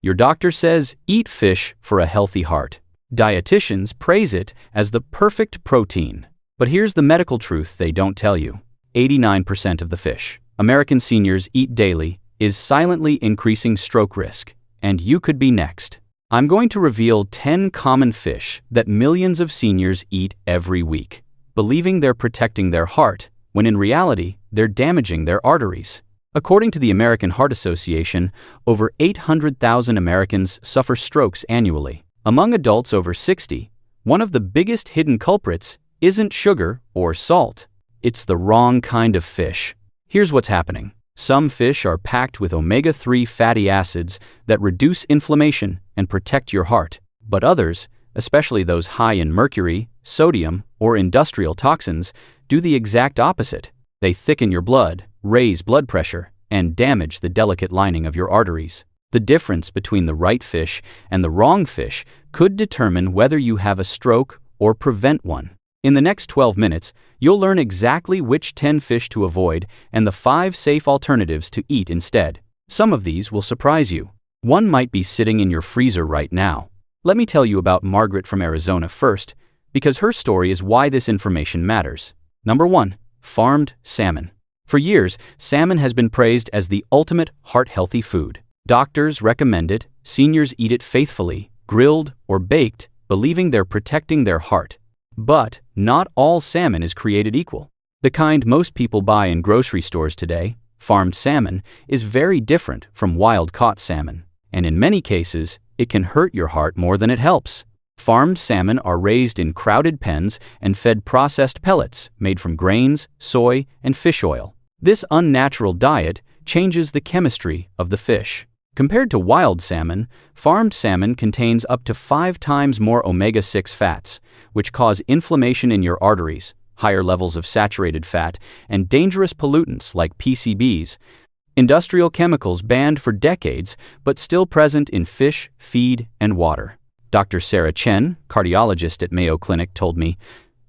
Your doctor says eat fish for a healthy heart. Dietitians praise it as the perfect protein. But here's the medical truth they don't tell you. 89% of the fish American seniors eat daily is silently increasing stroke risk, and you could be next. I'm going to reveal 10 common fish that millions of seniors eat every week, believing they're protecting their heart, when in reality, they're damaging their arteries. According to the American Heart Association, over 800,000 Americans suffer strokes annually. Among adults over 60, one of the biggest hidden culprits isn't sugar or salt. It's the wrong kind of fish. Here's what's happening. Some fish are packed with omega-3 fatty acids that reduce inflammation and protect your heart. But others, especially those high in mercury, sodium, or industrial toxins, do the exact opposite. They thicken your blood, raise blood pressure, and damage the delicate lining of your arteries. The difference between the right fish and the wrong fish could determine whether you have a stroke or prevent one. In the next 12 minutes, you'll learn exactly which 10 fish to avoid and the 5 safe alternatives to eat instead. Some of these will surprise you. One might be sitting in your freezer right now. Let me tell you about Margaret from Arizona first, because her story is why this information matters. Number 1. Farmed salmon. For years, salmon has been praised as the ultimate heart-healthy food. Doctors recommend it, seniors eat it faithfully, grilled or baked, believing they're protecting their heart. But not all salmon is created equal. The kind most people buy in grocery stores today, farmed salmon, is very different from wild-caught salmon, and in many cases, it can hurt your heart more than it helps. Farmed salmon are raised in crowded pens and fed processed pellets made from grains, soy, and fish oil. This unnatural diet changes the chemistry of the fish. Compared to wild salmon, farmed salmon contains up to 5 times more omega-6 fats, which cause inflammation in your arteries, higher levels of saturated fat, and dangerous pollutants like PCBs, industrial chemicals banned for decades but still present in fish, feed, and water. Dr. Sarah Chen, cardiologist at Mayo Clinic, told me,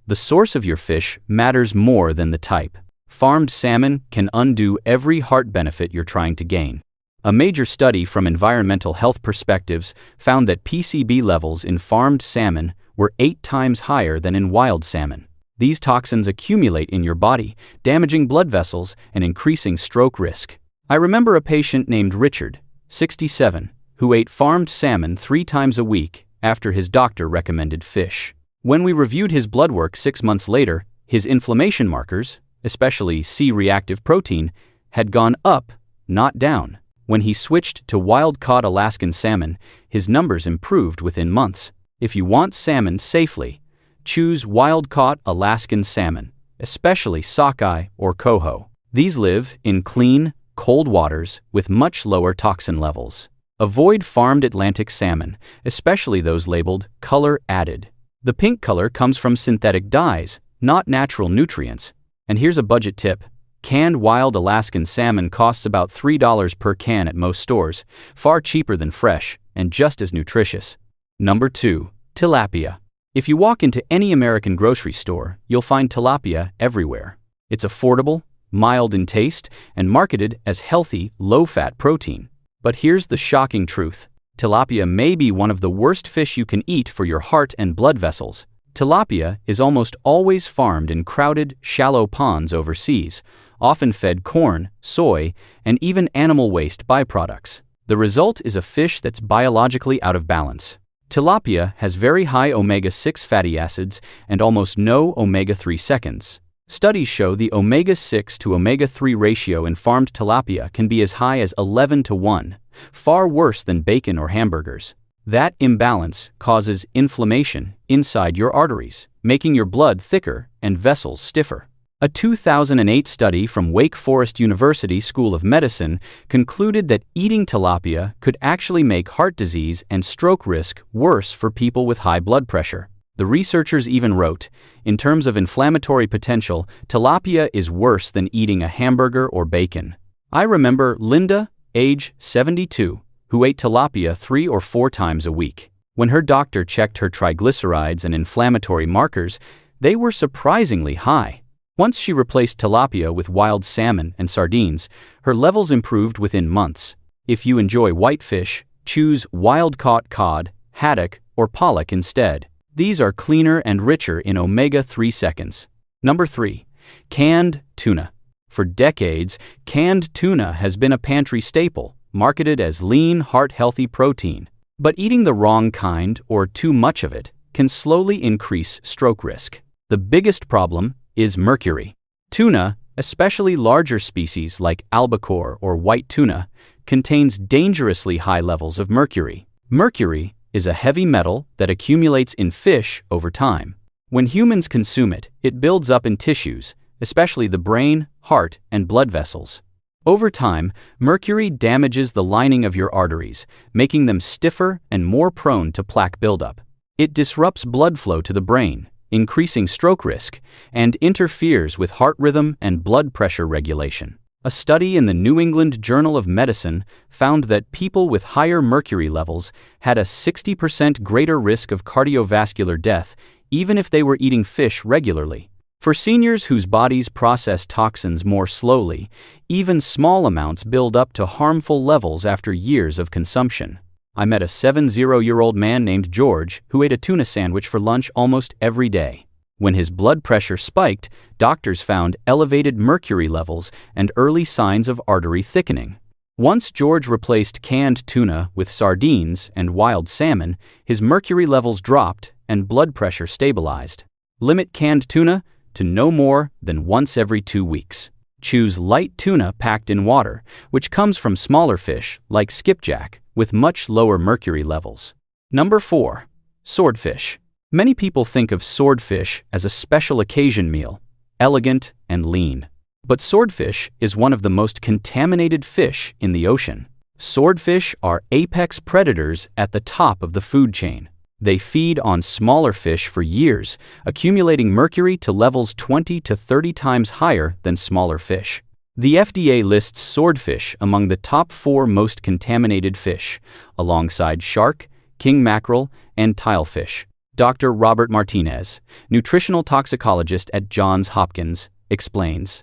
"The source of your fish matters more than the type. Farmed salmon can undo every heart benefit you're trying to gain." A major study from environmental health perspectives found that PCB levels in farmed salmon were 8 times higher than in wild salmon. These toxins accumulate in your body, damaging blood vessels and increasing stroke risk. I remember a patient named Richard, 67, who ate farmed salmon 3 times a week after his doctor recommended fish. When we reviewed his blood work 6 months later, his inflammation markers, especially C-reactive protein, had gone up, not down. When he switched to wild-caught Alaskan salmon, his numbers improved within months. If you want salmon safely, choose wild-caught Alaskan salmon, especially sockeye or coho. These live in clean, cold waters with much lower toxin levels. Avoid farmed Atlantic salmon, especially those labeled color added. The pink color comes from synthetic dyes, not natural nutrients. And here's a budget tip. Canned wild Alaskan salmon costs about $3 per can at most stores, far cheaper than fresh and just as nutritious. Number 2. Tilapia. If you walk into any American grocery store, you'll find tilapia everywhere. It's affordable, mild in taste, and marketed as healthy, low-fat protein. But here's the shocking truth. Tilapia may be one of the worst fish you can eat for your heart and blood vessels. Tilapia is almost always farmed in crowded, shallow ponds overseas, often fed corn, soy, and even animal waste byproducts. The result is a fish that's biologically out of balance. Tilapia has very high omega-6 fatty acids and almost no omega-3 seconds. Studies show the omega-6 to omega-3 ratio in farmed tilapia can be as high as 11:1, far worse than bacon or hamburgers. That imbalance causes inflammation inside your arteries, making your blood thicker and vessels stiffer. A 2008 study from Wake Forest University School of Medicine concluded that eating tilapia could actually make heart disease and stroke risk worse for people with high blood pressure. The researchers even wrote, in terms of inflammatory potential, tilapia is worse than eating a hamburger or bacon. I remember Linda, age 72, who ate tilapia 3 or 4 times a week. When her doctor checked her triglycerides and inflammatory markers, they were surprisingly high. Once she replaced tilapia with wild salmon and sardines, her levels improved within months. If you enjoy whitefish, Choose wild-caught cod, haddock, or pollock instead. These are cleaner and richer in omega-3 seconds. Number 3. Canned tuna. For decades, canned tuna has been a pantry staple, marketed as lean, heart-healthy protein. But eating the wrong kind, or too much of it, can slowly increase stroke risk. The biggest problem is mercury. Tuna, especially larger species like albacore or white tuna, contains dangerously high levels of mercury. Mercury is a heavy metal that accumulates in fish over time. When humans consume it, it builds up in tissues, especially the brain, heart, and blood vessels. Over time, mercury damages the lining of your arteries, making them stiffer and more prone to plaque buildup. It disrupts blood flow to the brain, increasing stroke risk, and interferes with heart rhythm and blood pressure regulation. A study in the New England Journal of Medicine found that people with higher mercury levels had a 60% greater risk of cardiovascular death even if they were eating fish regularly. For seniors whose bodies process toxins more slowly, even small amounts build up to harmful levels after years of consumption. I met a 70-year-old man named George who ate a tuna sandwich for lunch almost every day. When his blood pressure spiked, doctors found elevated mercury levels and early signs of artery thickening. Once George replaced canned tuna with sardines and wild salmon, his mercury levels dropped and blood pressure stabilized. Limit canned tuna to no more than once every 2 weeks. Choose light tuna packed in water, which comes from smaller fish like skipjack with much lower mercury levels. Number 4. Swordfish. Many people think of swordfish as a special occasion meal, elegant and lean. But swordfish is one of the most contaminated fish in the ocean. Swordfish are apex predators at the top of the food chain. They feed on smaller fish for years, accumulating mercury to levels 20 to 30 times higher than smaller fish. The FDA lists swordfish among the top 4 most contaminated fish, alongside shark, king mackerel, and tilefish. Dr. Robert Martinez, nutritional toxicologist at Johns Hopkins, explains,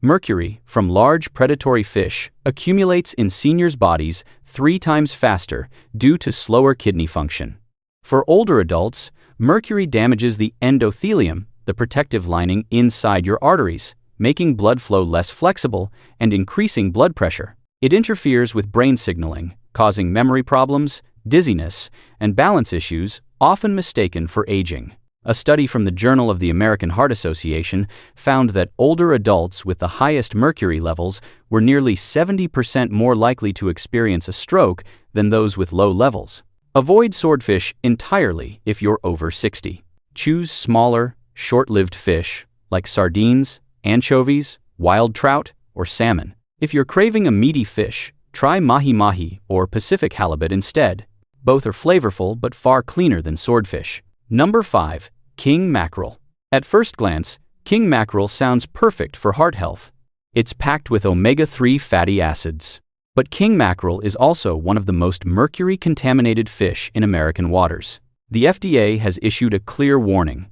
mercury from large predatory fish accumulates in seniors' bodies 3 times faster due to slower kidney function. For older adults, mercury damages the endothelium, the protective lining inside your arteries, making blood flow less flexible and increasing blood pressure. It interferes with brain signaling, causing memory problems, dizziness, and balance issues, often mistaken for aging. A study from the Journal of the American Heart Association found that older adults with the highest mercury levels were nearly 70% more likely to experience a stroke than those with low levels. Avoid swordfish entirely if you're over 60. Choose smaller, short-lived fish like sardines, anchovies, wild trout, or salmon. If you're craving a meaty fish, try mahi-mahi or Pacific halibut instead. Both are flavorful but far cleaner than swordfish. Number 5. King mackerel. At first glance, king mackerel sounds perfect for heart health. It's packed with omega-3 fatty acids. But king mackerel is also one of the most mercury-contaminated fish in American waters. The FDA has issued a clear warning.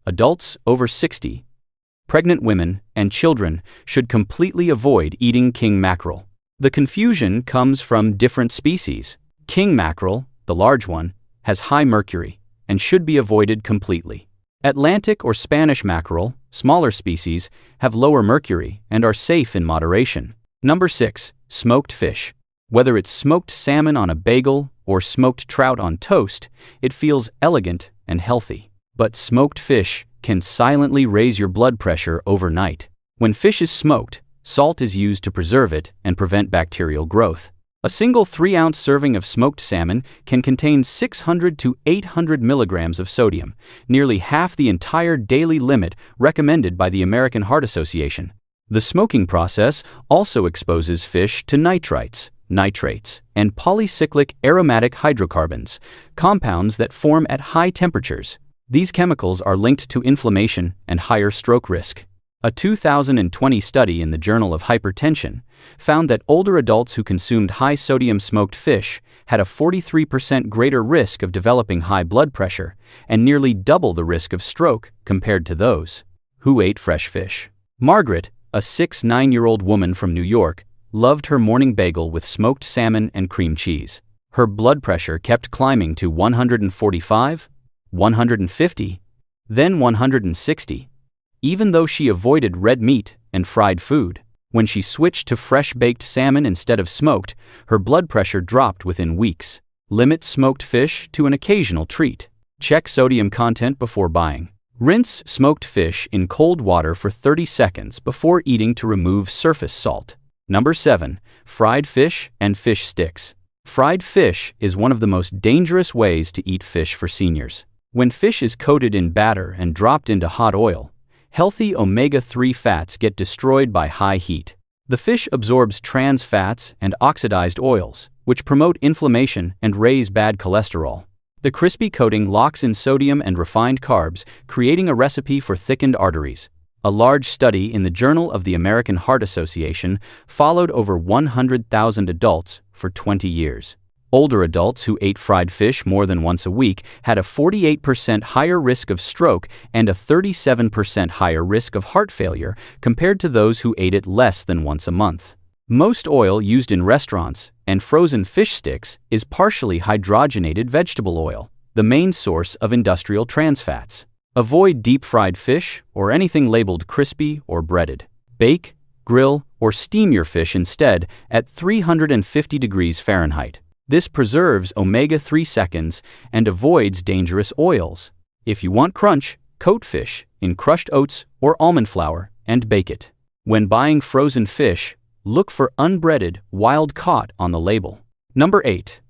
Adults over 60, pregnant women, and children should completely avoid eating king mackerel. The confusion comes from different species. King mackerel, the large one, has high mercury and should be avoided completely. Atlantic or Spanish mackerel, smaller species, have lower mercury and are safe in moderation. Number 6. Smoked fish. Whether it's smoked salmon on a bagel or smoked trout on toast, it feels elegant and healthy. But smoked fish can silently raise your blood pressure overnight. When fish is smoked, salt is used to preserve it and prevent bacterial growth. A single 3-ounce serving of smoked salmon can contain 600 to 800 milligrams of sodium, nearly half the entire daily limit recommended by the American Heart Association. The smoking process also exposes fish to nitrites, nitrates, and polycyclic aromatic hydrocarbons, compounds that form at high temperatures. These chemicals are linked to inflammation and higher stroke risk. A 2020 study in the Journal of Hypertension found that older adults who consumed high-sodium smoked fish had a 43% greater risk of developing high blood pressure and nearly double the risk of stroke compared to those who ate fresh fish. Margaret, a 69-year-old woman from New York, loved her morning bagel with smoked salmon and cream cheese. Her blood pressure kept climbing to 145, 150, then 160, even though she avoided red meat and fried food. When she switched to fresh-baked salmon instead of smoked, her blood pressure dropped within weeks. Limit smoked fish to an occasional treat. Check sodium content before buying. Rinse smoked fish in cold water for 30 seconds before eating to remove surface salt. Number 7. Fried fish and fish sticks. Fried fish is one of the most dangerous ways to eat fish for seniors. When fish is coated in batter and dropped into hot oil, healthy omega-3 fats get destroyed by high heat. The fish absorbs trans fats and oxidized oils, which promote inflammation and raise bad cholesterol. The crispy coating locks in sodium and refined carbs, creating a recipe for thickened arteries. A large study in the Journal of the American Heart Association followed over 100,000 adults for 20 years. Older adults who ate fried fish more than once a week had a 48% higher risk of stroke and a 37% higher risk of heart failure compared to those who ate it less than once a month. Most oil used in restaurants and frozen fish sticks is partially hydrogenated vegetable oil, the main source of industrial trans fats. Avoid deep-fried fish or anything labeled crispy or breaded. Bake, grill, or steam your fish instead at 350 degrees Fahrenheit. This preserves omega-3 seconds and avoids dangerous oils. If you want crunch, coat fish in crushed oats or almond flour and bake it. When buying frozen fish, look for unbreaded, wild-caught on the label. Number 8.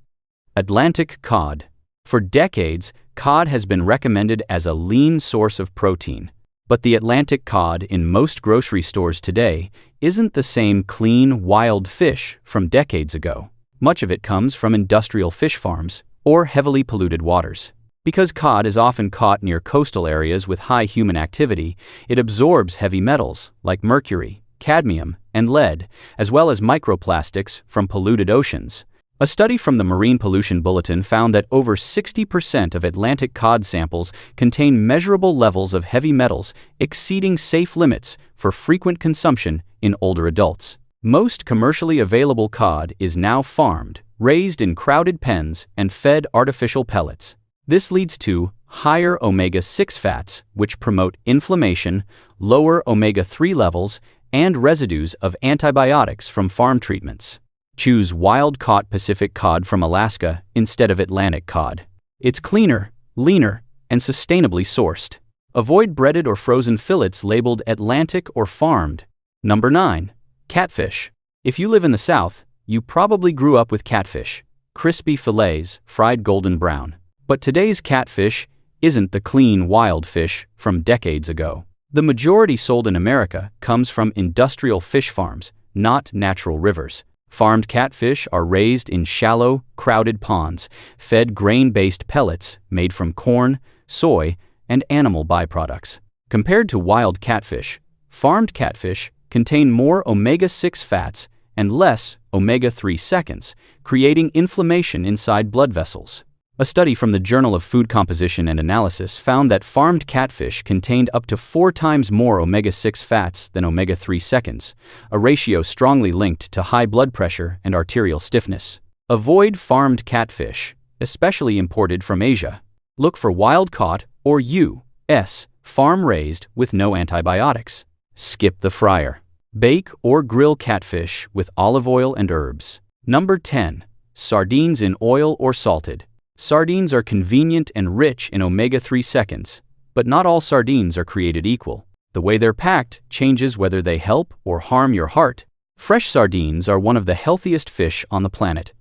Atlantic cod. For decades, cod has been recommended as a lean source of protein. But the Atlantic cod in most grocery stores today isn't the same clean, wild fish from decades ago. Much of it comes from industrial fish farms or heavily polluted waters. Because cod is often caught near coastal areas with high human activity, it absorbs heavy metals like mercury, cadmium, and lead, as well as microplastics from polluted oceans. A study from the Marine Pollution Bulletin found that over 60% of Atlantic cod samples contain measurable levels of heavy metals exceeding safe limits for frequent consumption in older adults. Most commercially available cod is now farmed, raised in crowded pens, and fed artificial pellets. This leads to higher omega-6 fats, which promote inflammation, lower omega-3 levels, and residues of antibiotics from farm treatments. Choose wild-caught Pacific cod from Alaska instead of Atlantic cod. It's cleaner, leaner, and sustainably sourced. Avoid breaded or frozen fillets labeled Atlantic or farmed. Number 9. Catfish. If you live in the South, you probably grew up with catfish, crispy fillets, fried golden brown. But today's catfish isn't the clean wild fish from decades ago. The majority sold in America comes from industrial fish farms, not natural rivers. Farmed catfish are raised in shallow, crowded ponds, fed grain-based pellets made from corn, soy, and animal byproducts. Compared to wild catfish, farmed catfish contain more omega-6 fats and less omega-3 seconds, creating inflammation inside blood vessels. A study from the Journal of Food Composition and Analysis found that farmed catfish contained up to 4 times more omega-6 fats than omega-3 seconds, a ratio strongly linked to high blood pressure and arterial stiffness. Avoid farmed catfish, especially imported from Asia. Look for wild-caught or U.S. farm-raised with no antibiotics. Skip the fryer. Bake or grill catfish with olive oil and herbs. Number 10. Sardines in oil or salted. Sardines are convenient and rich in omega-3 seconds, but not all sardines are created equal. The way they're packed changes whether they help or harm your heart. Fresh sardines are one of the healthiest fish on the planet.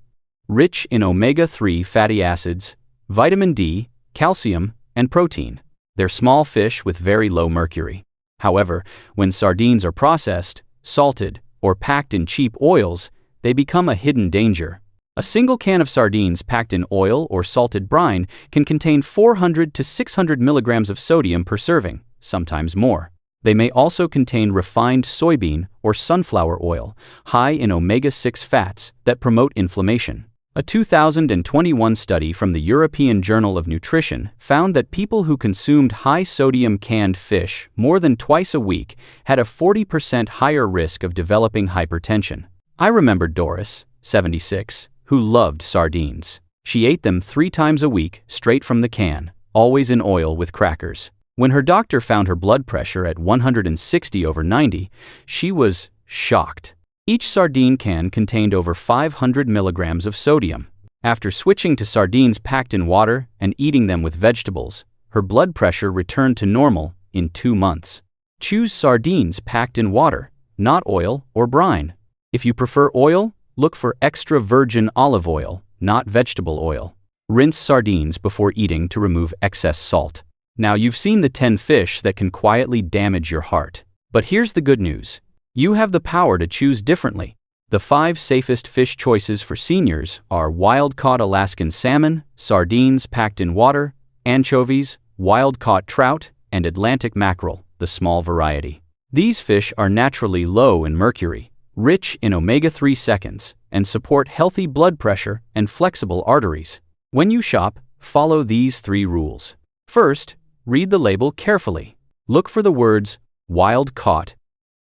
Rich in omega-3 fatty acids, vitamin D, calcium, and protein. They're small fish with very low mercury. However, when sardines are processed, salted, or packed in cheap oils, they become a hidden danger. A single can of sardines packed in oil or salted brine can contain 400 to 600 milligrams of sodium per serving, sometimes more. They may also contain refined soybean or sunflower oil, high in omega-6 fats that promote inflammation. A 2021 study from the European Journal of Nutrition found that people who consumed high-sodium canned fish more than twice a week had a 40% higher risk of developing hypertension. I remember Doris, 76, who loved sardines. She ate them 3 times a week, straight from the can, always in oil with crackers. When her doctor found her blood pressure at 160/90, she was shocked. Each sardine can contained over 500 milligrams of sodium. After switching to sardines packed in water and eating them with vegetables, her blood pressure returned to normal in 2 months. Choose sardines packed in water, not oil or brine. If you prefer oil, look for extra virgin olive oil, not vegetable oil. Rinse sardines before eating to remove excess salt. Now you've seen the 10 fish that can quietly damage your heart. But here's the good news. You have the power to choose differently. The 5 safest fish choices for seniors are wild-caught Alaskan salmon, sardines packed in water, anchovies, wild-caught trout, and Atlantic mackerel, the small variety. These fish are naturally low in mercury, rich in omega-3 seconds, and support healthy blood pressure and flexible arteries. When you shop, follow these 3 rules. First, read the label carefully. Look for the words wild-caught,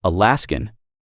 Alaskan,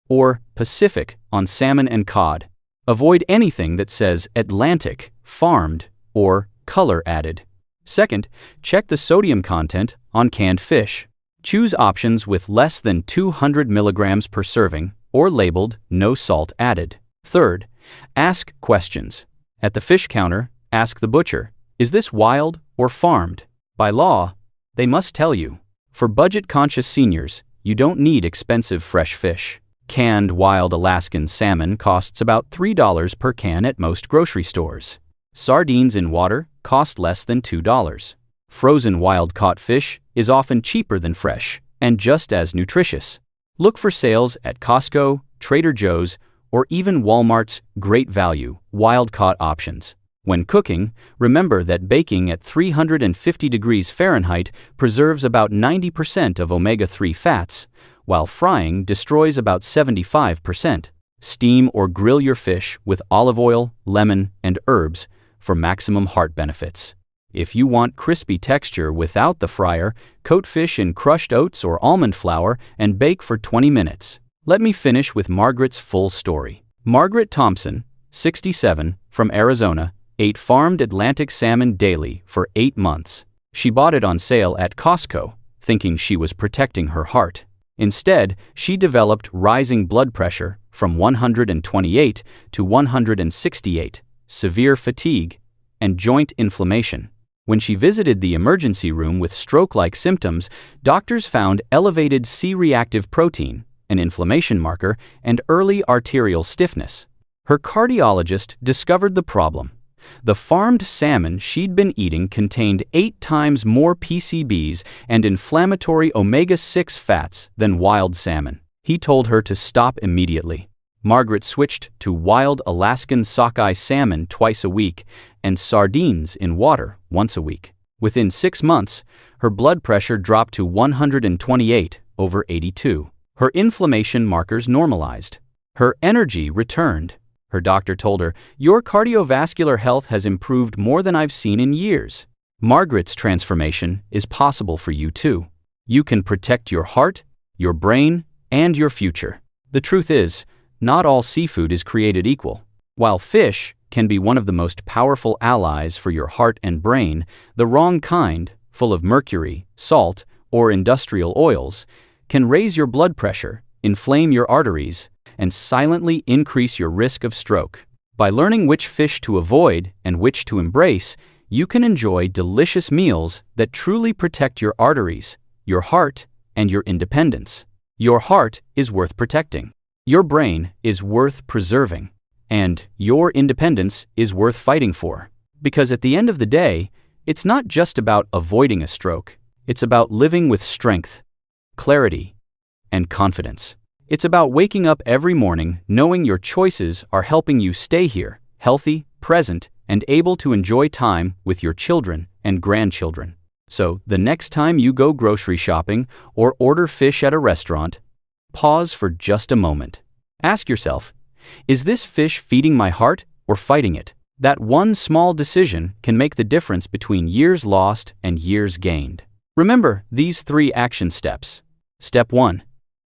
or Pacific on salmon and cod. Avoid anything that says Atlantic, farmed, or color added. Second, check the sodium content on canned fish. Choose options with less than 200 milligrams per serving or labeled no salt added. Third, ask questions. At the fish counter, ask the butcher, is this wild or farmed? By law, they must tell you. For budget-conscious seniors, you don't need expensive fresh fish. Canned wild Alaskan salmon costs about $3 per can at most grocery stores. Sardines in water cost less than $2. Frozen wild-caught fish is often cheaper than fresh and just as nutritious. Look for sales at Costco, Trader Joe's, or even Walmart's Great Value wild-caught options. When cooking, remember that baking at 350 degrees Fahrenheit preserves about 90% of omega-3 fats, while frying destroys about 75%. Steam or grill your fish with olive oil, lemon, and herbs for maximum heart benefits. If you want crispy texture without the fryer, coat fish in crushed oats or almond flour and bake for 20 minutes. Let me finish with Margaret's full story. Margaret Thompson, 67, from Arizona, ate farmed Atlantic salmon daily for 8 months. She bought it on sale at Costco, thinking she was protecting her heart. Instead, she developed rising blood pressure from 128 to 168, severe fatigue, and joint inflammation. When she visited the emergency room with stroke-like symptoms, doctors found elevated C-reactive protein, an inflammation marker, and early arterial stiffness. Her cardiologist discovered the problem. The farmed salmon she'd been eating contained 8 times more PCBs and inflammatory omega-6 fats than wild salmon. He told her to stop immediately. Margaret switched to wild Alaskan sockeye salmon twice a week and sardines in water once a week. Within 6 months, her blood pressure dropped to 128/82. Her inflammation markers normalized. Her energy returned. Her doctor told her, "Your cardiovascular health has improved more than I've seen in years." Margaret's transformation is possible for you too. You can protect your heart, your brain, and your future. The truth is, not all seafood is created equal. While fish can be one of the most powerful allies for your heart and brain, the wrong kind, full of mercury, salt, or industrial oils, can raise your blood pressure, inflame your arteries, and silently increase your risk of stroke. By learning which fish to avoid and which to embrace, you can enjoy delicious meals that truly protect your arteries, your heart, and your independence. Your heart is worth protecting. Your brain is worth preserving. And your independence is worth fighting for. Because at the end of the day, it's not just about avoiding a stroke. It's about living with strength, clarity, and confidence. It's about waking up every morning knowing your choices are helping you stay here, healthy, present, and able to enjoy time with your children and grandchildren. So, the next time you go grocery shopping or order fish at a restaurant, pause for just a moment. Ask yourself, is this fish feeding my heart or fighting it? That one small decision can make the difference between years lost and years gained. Remember these 3 action steps. Step 1.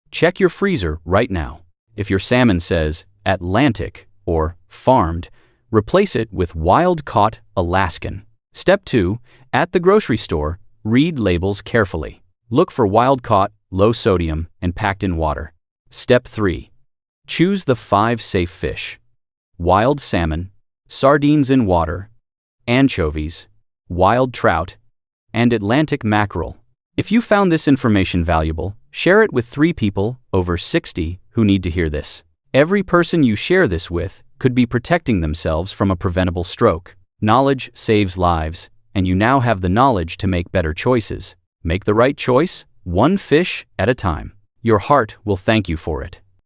Check your freezer right now. If your salmon says Atlantic or farmed, replace it with wild-caught Alaskan. Step 2. At the grocery store, read labels carefully. Look for wild-caught, low sodium, and packed in water. Step 3. Choose the 5 safe fish: wild salmon, sardines in water, anchovies, wild trout, and Atlantic mackerel. If you found this information valuable, share it with 3 people over 60 who need to hear this. Every person you share this with could be protecting themselves from a preventable stroke. Knowledge saves lives, and you now have the knowledge to make better choices. Make the right choice, one fish at a time. Your heart will thank you for it.